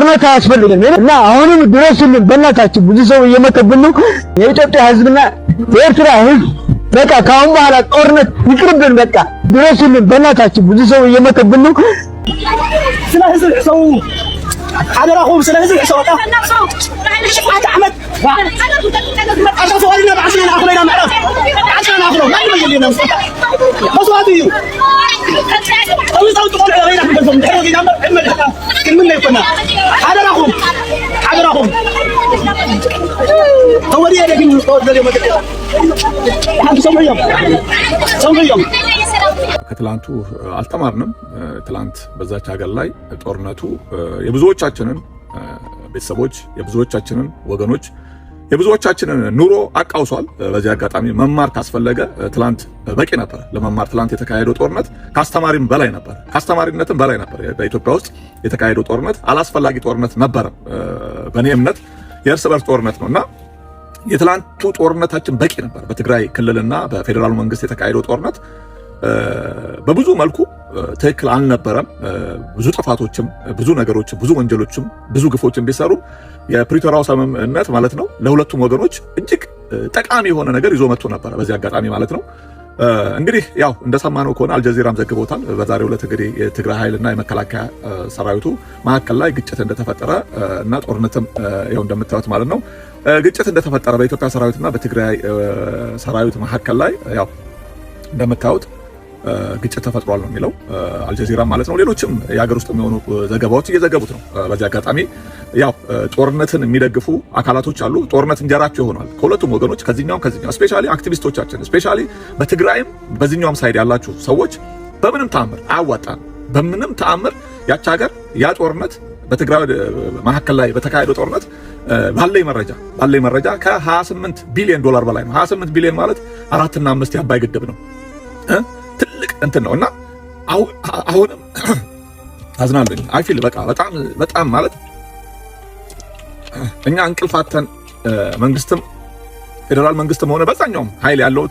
ጦርነት አያስፈልግም እና አሁንም ድረሱልን በእናታችሁ። ብዙ ሰው እየመከብን ነው። የኢትዮጵያ ህዝብና የኤርትራ ህዝብ በቃ ካሁን በኋላ ጦርነት ይቅርብን። በቃ ድረሱልን በእናታችሁ። ብዙ ሰው እየመከብን ነው። ስለ ህዝብ ሰው አደራሁም ስለ ህዝብ ሰው ወጣ አህመድ አሻው ወዲና ባስና አخرينا معرف عشان اخره ما يجي لنا مصواتي او يصوت تقول على غيرك بالضبط حلو كده محمد كل منا يكون አደራሁም هو دي لكن الصوت ده ما كده አንተ ሰውየው ከትላንቱ አልተማርንም። ትላንት በዛች ሀገር ላይ ጦርነቱ የብዙዎቻችንን ቤተሰቦች፣ የብዙዎቻችንን ወገኖች፣ የብዙዎቻችንን ኑሮ አቃውሷል። በዚህ አጋጣሚ መማር ካስፈለገ ትላንት በቂ ነበር ለመማር። ትላንት የተካሄደው ጦርነት ካስተማሪም በላይ ነበር፣ ካስተማሪነትም በላይ ነበር። በኢትዮጵያ ውስጥ የተካሄደው ጦርነት አላስፈላጊ ጦርነት ነበር። በእኔ እምነት የእርስ በርስ ጦርነት ነውና የትላንቱ ጦርነታችን በቂ ነበር። በትግራይ ክልልና በፌዴራሉ መንግስት የተካሄደው ጦርነት በብዙ መልኩ ትክክል አልነበረም። ብዙ ጥፋቶችም፣ ብዙ ነገሮችም፣ ብዙ ወንጀሎችም፣ ብዙ ግፎችም ቢሰሩ የፕሪቶሪያው ስምምነት ማለት ነው ለሁለቱም ወገኖች እጅግ ጠቃሚ የሆነ ነገር ይዞ መጥቶ ነበር። በዚህ አጋጣሚ ማለት ነው እንግዲህ ያው እንደሰማነው ከሆነ አልጀዚራም ዘግቦታል። በዛሬው ዕለት እንግዲህ የትግራይ ኃይልና የመከላከያ ሰራዊቱ መካከል ላይ ግጭት እንደተፈጠረ እና ጦርነትም ያው እንደምታዩት ማለት ነው ግጭት እንደተፈጠረ በኢትዮጵያ ሰራዊትና በትግራይ ሰራዊት መካከል ላይ ያው እንደምታዩት ግጭት ተፈጥሯል ነው የሚለው አልጀዚራ ማለት ነው። ሌሎችም የሀገር ውስጥ የሚሆኑ ዘገባዎች እየዘገቡት ነው። በዚህ አጋጣሚ ያው ጦርነትን የሚደግፉ አካላቶች አሉ። ጦርነት እንጀራቸው ይሆናል ከሁለቱም ወገኖች ከዚህኛው ስፔሻሊ አክቲቪስቶቻችን ስፔሻሊ በትግራይም በዚህኛውም ሳይድ ያላችሁ ሰዎች በምንም ተአምር አያዋጣም። በምንም ተአምር ያች ሀገር ያ ጦርነት በትግራይ መካከል ላይ በተካሄደው ጦርነት ባለኝ መረጃ ከ28 ቢሊዮን ዶላር በላይ ነው። 28 ቢሊዮን ማለት 4 እና 5 የአባይ ግድብ ነው። ትልቅ እንትን ነውና አሁንም አዝናለኝ አይፊል በቃ በጣም ማለት እኛ እንቅልፋተን መንግስትም ፌደራል መንግስትም ሆነ በዛኛውም ኃይል ያለው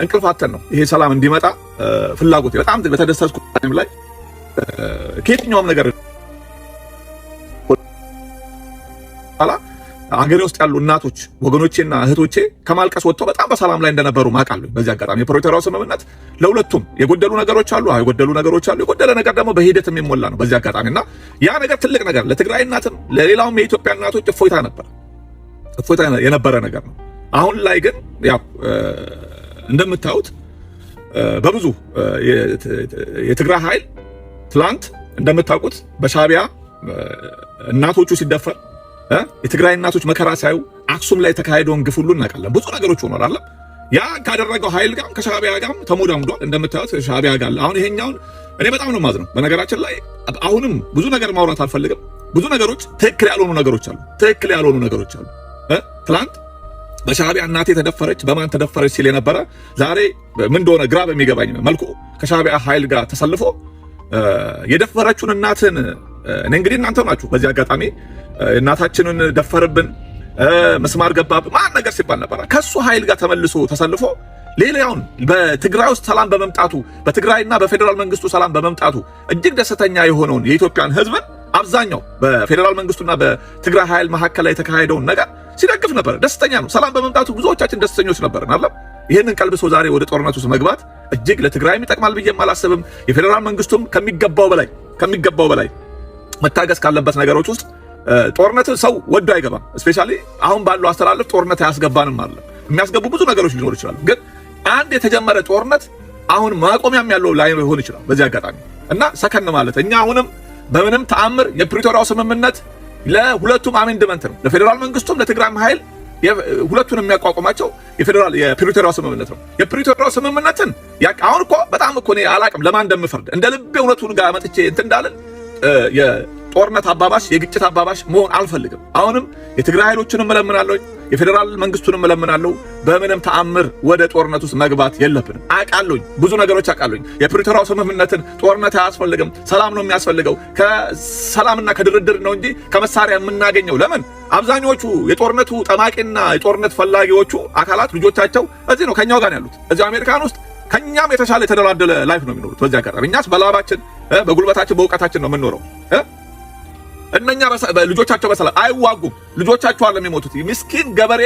እንቅልፋተን ነው ይሄ ሰላም እንዲመጣ ፍላጎት በጣም በተደሰትኩት ታይም ላይ ከየትኛውም ነገር አገሬ ውስጥ ያሉ እናቶች ወገኖቼና እህቶቼ ከማልቀስ ወጥተው በጣም በሰላም ላይ እንደነበሩ ማቃሉ። በዚህ አጋጣሚ የፕሪቶሪያው ስምምነት ለሁለቱም የጎደሉ ነገሮች አሉ፣ የጎደለ ነገር ደግሞ በሂደት የሚሞላ ነው። በዚህ አጋጣሚና ያ ነገር ትልቅ ነገር ለትግራይ እናትም ለሌላውም የኢትዮጵያ እናቶች እፎይታ የነበረ ነገር ነው። አሁን ላይ ግን ያው እንደምታዩት በብዙ የትግራይ ኃይል ትላንት እንደምታውቁት በሻቢያ እናቶቹ ሲደፈር የትግራይ እናቶች መከራ ሳዩ አክሱም ላይ የተካሄደውን ግፍ ሁሉ እናውቃለን። ብዙ ነገሮች ሆኗል አይደል? ያ ካደረገው ኃይል ጋር ከሻቢያ ጋር ተሞዳምዷል። እንደምታዩት ሻቢያ ጋር አሁን ይሄኛውን እኔ በጣም ነው ማዝነው። በነገራችን ላይ አሁንም ብዙ ነገር ማውራት አልፈልግም። ብዙ ነገሮች ትክክል ያልሆኑ ነገሮች አሉ። ትላንት በሻቢያ እናቴ ተደፈረች በማን ተደፈረች ሲል የነበረ ዛሬ ምን እንደሆነ ግራ በሚገባኝ መልኩ ከሻቢያ ኃይል ጋር ተሰልፎ የደፈረችውን እናትን እኔ እንግዲህ እናንተ ናችሁ በዚህ አጋጣሚ እናታችንን ደፈርብን መስማር ገባብን ማን ነገር ሲባል ነበር። ከሱ ኃይል ጋር ተመልሶ ተሰልፎ ሌላውን በትግራይ ውስጥ ሰላም በመምጣቱ በትግራይና በፌደራል መንግስቱ ሰላም በመምጣቱ እጅግ ደስተኛ የሆነውን የኢትዮጵያን ህዝብን አብዛኛው በፌደራል መንግስቱና በትግራይ ኃይል መካከል ላይ የተካሄደውን ነገር ሲደግፍ ነበር። ደስተኛ ነው። ሰላም በመምጣቱ ብዙዎቻችን ደስተኞች ነበርን አይደል? ይሄንን ቀልብሶ ዛሬ ወደ ጦርነቱ ውስጥ መግባት እጅግ ለትግራይም ይጠቅማል ብዬ አላስብም። የፌደራል መንግስቱም ከሚገባው በላይ መታገስ ካለበት ነገሮች ውስጥ ጦርነት ሰው ወዶ አይገባም። ስፔሻሊ አሁን ባለው አስተላለፍ ጦርነት አያስገባንም አለ። የሚያስገቡ ብዙ ነገሮች ሊኖሩ ይችላሉ። ግን አንድ የተጀመረ ጦርነት አሁን ማቆሚያም ያለው ላይ ሆን ይችላል። በዚህ አጋጣሚ እና ሰከን ማለት እኛ አሁንም በምንም ተአምር የፕሪቶሪያው ስምምነት ለሁለቱም አሜንድመንት ነው። ለፌደራል መንግስቱም ለትግራይም ኃይል ሁለቱን የሚያቋቁማቸው የፕሪቶሪያው ስምምነት ነው። የፕሪቶሪያው ስምምነትን አሁን እኮ በጣም እኮ እኔ አላቅም ለማን እንደምፈርድ እንደ ልቤ እውነቱን ጋር መጥቼ እንትን እንዳለን ጦርነት አባባሽ የግጭት አባባሽ መሆን አልፈልግም። አሁንም የትግራይ ኃይሎችንም እለምናለሁ፣ የፌደራል መንግስቱንም እለምናለሁ። በምንም ተአምር ወደ ጦርነት ውስጥ መግባት የለብንም። አቃለሁኝ ብዙ ነገሮች አቃለሁኝ። የፕሪቶሪያው ስምምነትን ጦርነት አያስፈልግም፣ ሰላም ነው የሚያስፈልገው። ከሰላምና ከድርድር ነው እንጂ ከመሳሪያ የምናገኘው ለምን አብዛኞቹ የጦርነቱ ጠማቂና የጦርነት ፈላጊዎቹ አካላት ልጆቻቸው እዚህ ነው ከኛው ጋር ያሉት እዚህ አሜሪካን ውስጥ ከኛም የተሻለ የተደላደለ ላይፍ ነው የሚኖሩት። በዚህ አጋጣሚ እኛስ በላባችን በጉልበታችን በእውቀታችን ነው የምንኖረው። እነኛ ልጆቻቸው በሰላም አይዋጉም። ልጆቻቸው አለ የሚሞቱት። ምስኪን ገበሬ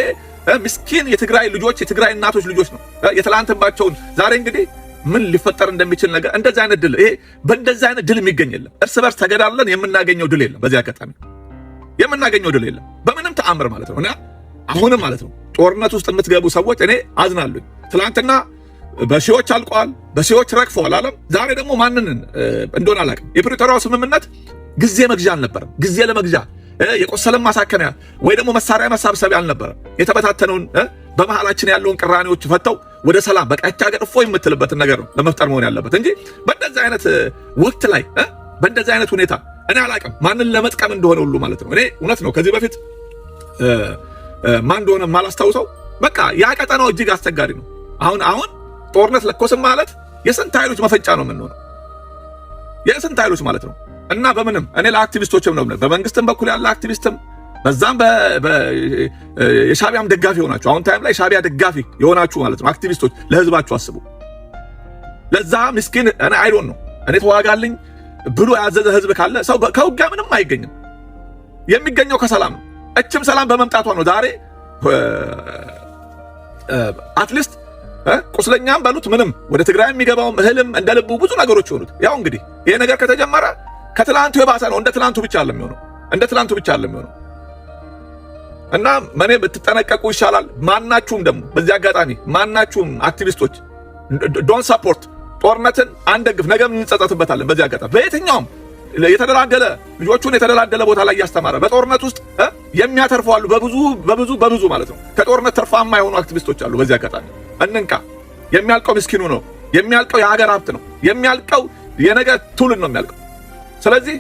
ምስኪን የትግራይ ልጆች የትግራይ እናቶች ልጆች ነው የትላንትባቸውን ዛሬ እንግዲህ ምን ሊፈጠር እንደሚችል ነገር እንደዚህ አይነት ድል በእንደዚህ አይነት ድል የሚገኝ የለም። እርስ በርስ ተገዳለን የምናገኘው ድል የለም። በዚህ አጋጣሚ የምናገኘው ድል የለም በምንም ተአምር ማለት ነው። እና አሁንም ማለት ነው ጦርነት ውስጥ የምትገቡ ሰዎች እኔ አዝናለሁ። ትላንትና በሺዎች አልቀዋል፣ በሺዎች ረግፈዋል ዓለም። ዛሬ ደግሞ ማንን እንደሆነ አላውቅም። የፕሪቶሪያው ስምምነት ጊዜ መግዣ አልነበረም። ጊዜ ለመግዣ የቆሰለም ማሳከሚያ ወይ ደግሞ መሳሪያ መሳብሰቢያ አልነበረም። የተበታተነውን በመሃላችን ያለውን ቅራኔዎች ፈተው ወደ ሰላም በቃ እቻ ገጥፎ የምትልበትን ነገር ነው ለመፍጠር መሆን ያለበት እንጂ በእንደዚህ አይነት ወቅት ላይ በእንደዚህ አይነት ሁኔታ እኔ አላውቅም ማንን ለመጥቀም እንደሆነ ሁሉ ማለት ነው። እኔ እውነት ነው ከዚህ በፊት ማን እንደሆነ ማላስታውሰው በቃ ያ ቀጠናው እጅግ አስቸጋሪ ነው። አሁን ጦርነት ለኮስም ማለት የስንት ኃይሎች መፈጫ ነው የምንሆነው የስንት ኃይሎች ማለት ነው። እና በምንም እኔ ለአክቲቪስቶችም ነው በመንግስትም በኩል ያለ አክቲቪስትም በዛም የሻቢያም ደጋፊ ሆናችሁ አሁን ታይም ላይ ሻቢያ ደጋፊ የሆናችሁ ማለት ነው አክቲቪስቶች ለህዝባችሁ አስቡ። ለዛ ምስኪን እኔ አይዶን ነው እኔ ተዋጋልኝ ብሎ ያዘዘ ህዝብ ካለ ሰው ከውጊያ ምንም አይገኝም። የሚገኘው ከሰላም ነው። እችም ሰላም በመምጣቷ ነው ዛሬ አትሊስት ቁስለኛም ባሉት ምንም ወደ ትግራይ የሚገባው እህልም እንደ ልቡ ብዙ ነገሮች ሆኑት። ያው እንግዲህ ይሄ ነገር ከተጀመረ ከትላንቱ የባሰ ነው። እንደ ትላንቱ ብቻ አይደለም የሚሆነው እና መኔ ብትጠነቀቁ ይሻላል። ማናችሁም ደግሞ በዚህ አጋጣሚ ማናችሁም አክቲቪስቶች ዶን ሰፖርት ጦርነትን አንደግፍ። ነገም እንጸጸትበታለን። በዚህ አጋጣሚ በየትኛውም የተደላደለ ልጆቹን የተደላደለ ቦታ ላይ ያስተማረ በጦርነት ውስጥ የሚያተርፉ አሉ። በብዙ ማለት ነው ከጦርነት ተርፋማ የሆኑ አክቲቪስቶች አሉ። በዚህ አጋጣሚ እንንቃ። የሚያልቀው ምስኪኑ ነው። የሚያልቀው የሀገር ሀብት ነው። የሚያልቀው የነገ ትውልድ ነው የሚያልቀው። ስለዚህ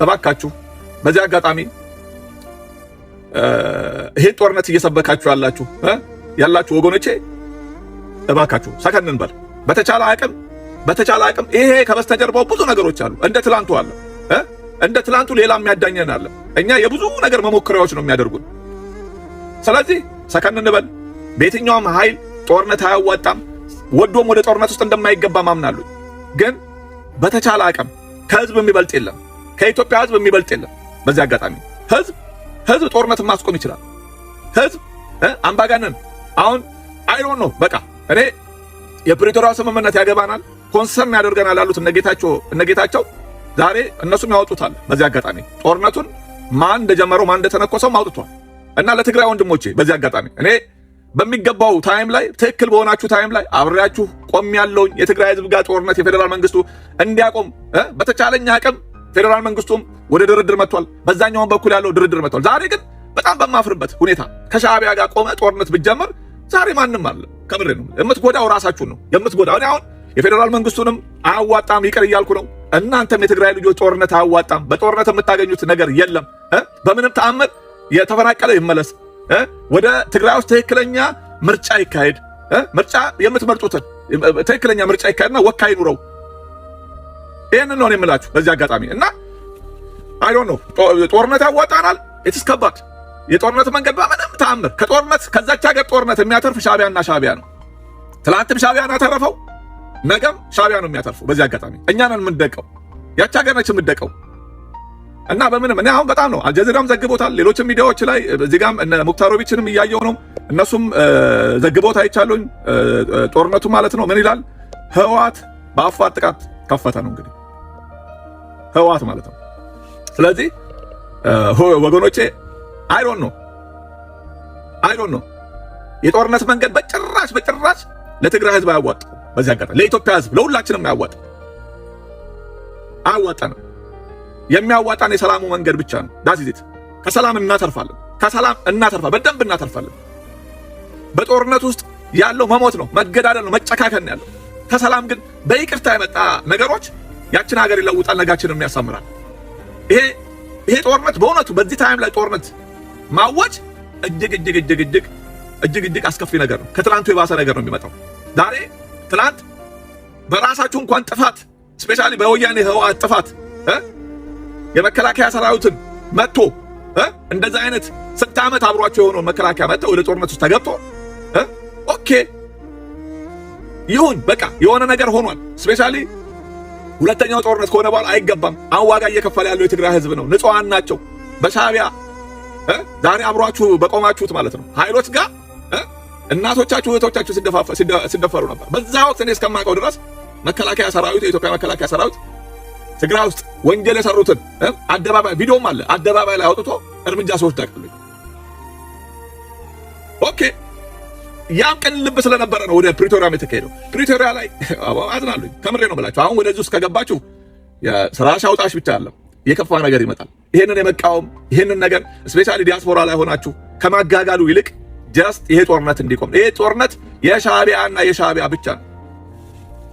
እባካችሁ በዚህ አጋጣሚ ይሄን ጦርነት እየሰበካችሁ ያላችሁ ወገኖቼ እባካችሁ ሰከን እንበል። በተቻለ አቅም ይሄ ከበስተጀርባው ብዙ ነገሮች አሉ። እንደ ትላንቱ ሌላ የሚያዳኘን አለ። እኛ የብዙ ነገር መሞከሪያዎች ነው የሚያደርጉን። ስለዚህ ሰከን እንበል። በየትኛውም ኃይል ጦርነት አያዋጣም። ወዶም ወደ ጦርነት ውስጥ እንደማይገባ ማምናለሁ። ግን በተቻለ አቅም ከህዝብ የሚበልጥ የለም፣ ከኢትዮጵያ ህዝብ የሚበልጥ የለም። በዚህ አጋጣሚ ህዝብ ጦርነትን ማስቆም ይችላል። ህዝብ አምባገነን አሁን አይሮን ነው በቃ እኔ የፕሪቶሪያው ስምምነት ያገባናል ኮንሰርን ያደርገናል ያሉት እነጌታቸው ዛሬ እነሱም ያወጡታል። በዚህ አጋጣሚ ጦርነቱን ማን እንደጀመረው ማን እንደተነኮሰው አውጥቷል። እና ለትግራይ ወንድሞቼ በዚህ አጋጣሚ እኔ በሚገባው ታይም ላይ ትክክል በሆናችሁ ታይም ላይ አብሬያችሁ ቆም ያለውኝ የትግራይ ህዝብ ጋር ጦርነት የፌደራል መንግስቱ እንዲያቆም በተቻለኛ አቅም ፌደራል መንግስቱም ወደ ድርድር መጥቷል። በዛኛውን በኩል ያለው ድርድር መጥቷል። ዛሬ ግን በጣም በማፍርበት ሁኔታ ከሻቢያ ጋር ቆመ ጦርነት ብትጀምር ዛሬ ማንም አለ ከምሬ ነው የምትጎዳው ራሳችሁን ነው የምትጎዳው። እኔ አሁን የፌደራል መንግስቱንም አያዋጣም ይቅር እያልኩ ነው። እናንተም የትግራይ ልጆች ጦርነት አያዋጣም። በጦርነት የምታገኙት ነገር የለም። በምንም ተአምር የተፈናቀለው ይመለስ። ወደ ትግራይ ውስጥ ትክክለኛ ምርጫ ይካሄድ። ምርጫ የምትመርጡትን ትክክለኛ ምርጫ ይካሄድና ወካይ ኑረው። ይሄንን ነው የምላችሁ በዚህ አጋጣሚ። እና አይ ዶንት ኖ ጦርነት ያዋጣናል። ኢትስ ከባድ የጦርነት መንገድ በምንም ተአምር ከጦርነት ከዛች ሀገር ጦርነት የሚያተርፍ ሻቢያ ነው። ትላንትም ሻቢያን ያተረፈው ነገም ሻቢያ ነው የሚያተርፈው። በዚህ አጋጣሚ እኛ ነን የምንደቀው፣ ያች ሀገር ነች የምትደቀው። እና በምንም እኔ አሁን በጣም ነው አልጀዚራም ዘግቦታል። ሌሎችም ሚዲያዎች ላይ እዚህ ጋርም እነ ሙክታሮቪችንም እያየው ነው እነሱም ዘግቦት አይቻሉኝ ጦርነቱ ማለት ነው። ምን ይላል? ህወሓት በአፋር ጥቃት ከፈተ ነው እንግዲህ ህወሓት ማለት ነው። ስለዚህ ወገኖቼ አይ ዶንት ኖ የጦርነት መንገድ በጭራሽ ለትግራይ ህዝብ አያዋጣም። በዚህ አጋጣሚ ለኢትዮጵያ ህዝብ ለሁላችንም አያዋጣንም። የሚያዋጣን የሰላሙ መንገድ ብቻ ነው። ዳትዚት ከሰላም እናተርፋለን። በደንብ እናተርፋለን። በጦርነት ውስጥ ያለው መሞት ነው፣ መገዳደል ነው፣ መጨካከን ያለው። ከሰላም ግን በይቅርታ የመጣ ነገሮች ያችን ሀገር ይለውጣል፣ ነጋችንን ያሳምራል። ይሄ ጦርነት በእውነቱ በዚህ ታይም ላይ ጦርነት ማወጅ እጅግ አስከፊ ነገር ነው። ከትላንቱ የባሰ ነገር ነው የሚመጣው። ዛሬ ትላንት በራሳችሁ እንኳን ጥፋት ስፔሻሊ በወያኔ ህወሓት ጥፋት የመከላከያ ሰራዊትን መጥቶ እንደዛ አይነት ስንት ዓመት አብሯቸው የሆነውን መከላከያ መጥቶ ወደ ጦርነት ውስጥ ተገብቶ ኦኬ ይሁን በቃ የሆነ ነገር ሆኗል። ስፔሻሊ ሁለተኛው ጦርነት ከሆነ በኋላ አይገባም። አሁን ዋጋ እየከፈለ ያለው የትግራይ ህዝብ ነው። ንጹሃን ናቸው። በሻዕቢያ ዛሬ አብሯችሁ በቆማችሁት ማለት ነው ኃይሎች ጋር እናቶቻችሁ እህቶቻችሁ ሲደፈሩ ነበር። በዛ ወቅት እኔ እስከማውቀው ድረስ መከላከያ ሰራዊት የኢትዮጵያ መከላከያ ሰራዊት ትግራይ ውስጥ ወንጀል የሰሩትን አደባባይ ቪዲዮም አለ አደባባይ ላይ አውጥቶ እርምጃ ሲወስድ አውቃለሁ። ኦኬ ያም ቀን ልብ ስለነበረ ነው ወደ ፕሪቶሪያ የተካሄደው። ፕሪቶሪያ ላይ አዝናለሁ፣ ከምሬ ነው ብላችሁ አሁን ወደዚህ ውስጥ ከገባችሁ የስራሽ አውጣሽ ብቻ አለ የከፋ ነገር ይመጣል። ይሄንን የመቃወም ይሄንን ነገር ስፔሻሊ ዲያስፖራ ላይ ሆናችሁ ከማጋጋሉ ይልቅ ጀስት ይሄ ጦርነት እንዲቆም። ይሄ ጦርነት የሻዕቢያና የሻዕቢያ ብቻ ነው።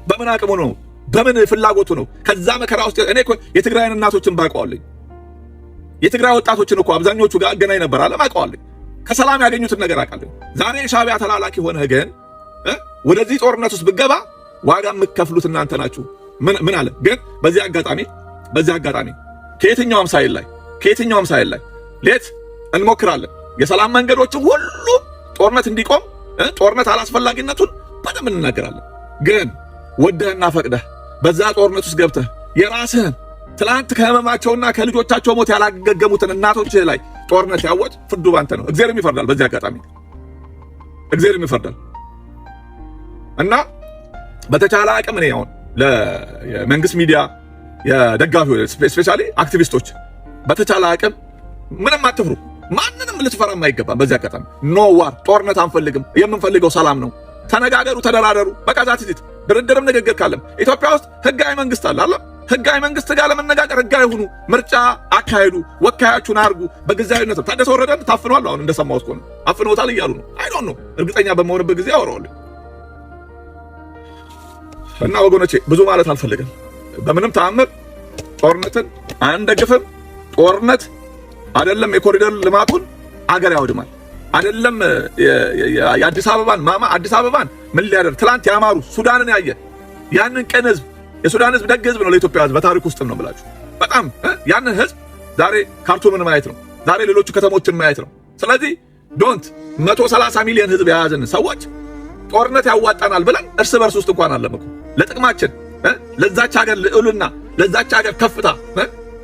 በምን አቅሙ ነው? በምን ፍላጎቱ ነው? ከዛ መከራ ውስጥ እኔ እኮ የትግራይን እናቶችን ባውቀዋለሁ። የትግራይ ወጣቶችን እኮ አብዛኞቹ ጋር አገናኝ ነበር አለ ባውቀዋለሁ። ከሰላም ያገኙትን ነገር አውቃለሁ። ዛሬ የሻዕቢያ ተላላኪ ሆነህ ግን ወደዚህ ጦርነት ውስጥ ብገባ ዋጋ የምትከፍሉት እናንተ ናችሁ። ምን አለ ግን በዚህ አጋጣሚ ከየትኛውም ሳይል ላይ ሌት እንሞክራለን የሰላም መንገዶችን ሁሉ ጦርነት እንዲቆም ጦርነት አላስፈላጊነቱን በደንብ እንናገራለን። ግን ወደህና ፈቅደህ በዛ ጦርነት ውስጥ ገብተህ የራስህን ትላንት ከህመማቸውና ከልጆቻቸው ሞት ያላገገሙትን እናቶች ላይ ጦርነት ያወጅ ፍርዱ ባንተ ነው። እግዚአብሔርም ይፈርዳል። በዚህ አጋጣሚ እግዚአብሔርም ይፈርዳል። እና በተቻለ አቅም እኔ አሁን ለመንግስት ሚዲያ የደጋፊዎች ስፔሻሊ አክቲቪስቶች በተቻለ አቅም ምንም አትፍሩ። ማንንም ልትፈራም አይገባም። በዚህ አጋጣሚ ኖ ዋር ጦርነት አንፈልግም። የምንፈልገው ሰላም ነው። ተነጋገሩ፣ ተደራደሩ። በቃ ዛት ይት ድርድርም ንግግር ካለም ኢትዮጵያ ውስጥ ህጋዊ መንግስት አለ አለ ህጋዊ መንግስት ጋር ለመነጋገር ህጋዊ ሁኑ። ምርጫ አካሄዱ፣ ወካያችሁን አርጉ። በጊዜያዊነት ታደሰ ወረደን ታፍኗል። አሁን እንደሰማሁት ከሆነ አፍነውታል እያሉ ነው። አይ ዶንት ኖ እርግጠኛ በመሆንበት ጊዜ አወራዋለሁ። እና ወገኖቼ ብዙ ማለት አልፈልግም። በምንም ተአምር ጦርነትን አንደግፍም። ጦርነት አይደለም የኮሪደር ልማቱን አገር ያወድማል። አይደለም የአዲስ አበባን ምን ሊያደርግ ትላንት ያማሩ ሱዳንን ያየ ያንን ቀን ህዝብ የሱዳን ህዝብ ደግ ህዝብ ነው። ለኢትዮጵያ ህዝብ በታሪክ ውስጥ ነው የምላችሁ። በጣም ያንን ህዝብ ዛሬ ካርቱምን ማየት ነው። ዛሬ ሌሎቹ ከተሞችን ማየት ነው። ስለዚህ ዶንት 130 ሚሊዮን ህዝብ የያዘን ሰዎች ጦርነት ያዋጣናል ብለን እርስ በርስ ውስጥ እንኳን አለመኩ ለጥቅማችን ለዛች ሀገር ልዕልና ለዛች ሀገር ከፍታ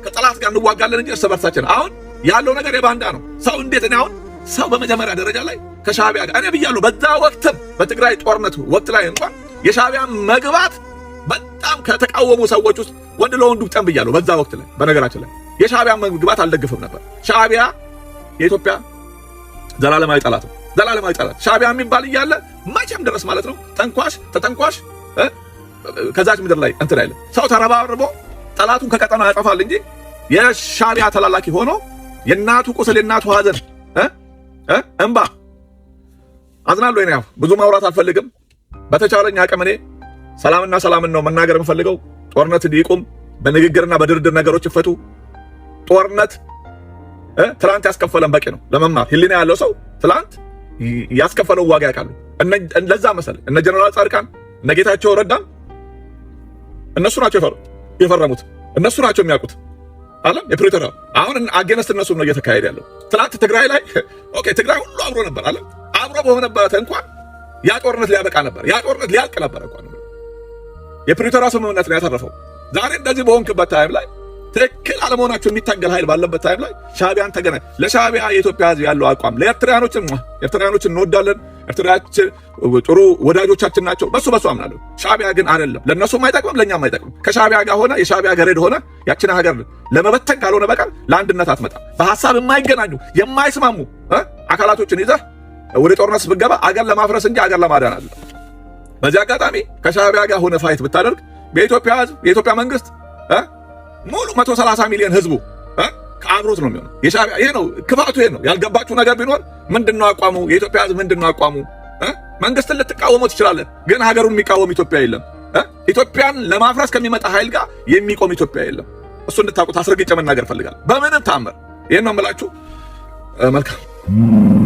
ከጠላት ጋር እንዋጋለን እንጂ እርስ በርሳችን አሁን ያለው ነገር የባንዳ ነው። ሰው እንዴት ነው አሁን ሰው በመጀመሪያ ደረጃ ላይ ከሻዕቢያ ጋር እኔ ብያለሁ። በዛ ወቅትም በትግራይ ጦርነት ወቅት ላይ እንኳን የሻዕቢያ መግባት በጣም ከተቃወሙ ሰዎች ውስጥ ወንድ ለወንዱ ጠም ብያለሁ። በዛ ወቅት ላይ በነገራችን ላይ የሻዕቢያ መግባት አልደግፍም ነበር። ሻዕቢያ የኢትዮጵያ ዘላለማዊ ጠላት ነው። ዘላለማዊ ጠላት ሻዕቢያ የሚባል እያለ መቼም ድረስ ማለት ነው ተጠንኳሽ ከዛች ምድር ላይ እንትን አይደለም። ሰው ተረባርቦ ጠላቱን ከቀጠና ያጠፋል እንጂ የሻዕቢያ ተላላኪ ሆኖ የእናቱ ቁስል የእናቱ ሐዘን እንባ አዝናለሁ። እኔ ብዙ ማውራት አልፈልግም። በተቻለኝ አቅም እኔ ሰላምን ነው መናገር የምፈልገው። ጦርነት ይቁም፣ በንግግርና በድርድር ነገሮች ይፈቱ። ጦርነት ትላንት ያስከፈለን በቂ ነው ለመማር ህሊና ያለው ሰው ትላንት ያስከፈለው ዋጋ ያውቃሉ። ለዛ መሰለ እነ ጀነራል ጻድቃን እነ ጌታቸው ረዳም እነሱ ናቸው የፈረሙት፣ እነሱ ናቸው የሚያውቁት አለም የፕሪቶሪያ አሁን አገነስት እነሱ ነው እየተካሄደ ያለው። ትላንት ትግራይ ላይ ኦኬ ትግራይ ሁሉ አብሮ ነበር አለ አብሮ በሆነበት እንኳን ያ ጦርነት ሊያበቃ ነበር፣ ያ ጦርነት ሊያልቅ ነበር እንኳን የፕሪቶሪያ ስምምነት ነው ያተረፈው። ዛሬ እንደዚህ በሆንክበት ታይም ላይ ትክክል አለመሆናቸው የሚታገል ኃይል ባለበት ታይም ላይ ሻዕቢያን ተገናኝ። ለሻዕቢያ የኢትዮጵያ ህዝብ ያለው አቋም ለኤርትራኖችን እንወዳለን፣ ኤርትራዎች ጥሩ ወዳጆቻችን ናቸው። በሱ አምናለሁ። ሻዕቢያ ግን አይደለም፣ ለነሱም አይጠቅምም፣ ለኛም አይጠቅምም። ከሻዕቢያ ጋር ሆነ የሻዕቢያ ገረድ ሆነ ያችን ሀገር ለመበተን ካልሆነ በቀር ለአንድነት አትመጣም። በሐሳብ የማይገናኙ የማይስማሙ አካላቶችን ይዘህ ወደ ጦርነት ብትገባ አገር ለማፍረስ እንጂ አገር ለማዳን አይደለም። በዚህ አጋጣሚ ከሻዕቢያ ጋር ሆነ ፋይት ብታደርግ በኢትዮጵያ ህዝብ የኢትዮጵያ መንግስት ሙሉ 130 ሚሊዮን ህዝቡ ከአብሮት ነው የሚሆነው። የሻዕቢያ ይሄ ነው ክፋቱ፣ ይሄ ነው ያልገባችሁ ነገር ቢኖር ምንድነው አቋሙ? የኢትዮጵያ ህዝብ ምንድነው አቋሙ? መንግስትን ልትቃወመው ትችላለህ፣ ግን ሀገሩን የሚቃወም ኢትዮጵያ የለም። ኢትዮጵያን ለማፍረስ ከሚመጣ ኃይል ጋር የሚቆም ኢትዮጵያ የለም። እሱ እንድታውቁት አስረግጬ መናገር ፈልጋለሁ። በምንም ታምር ይሄን ነው የምላችሁ። መልካም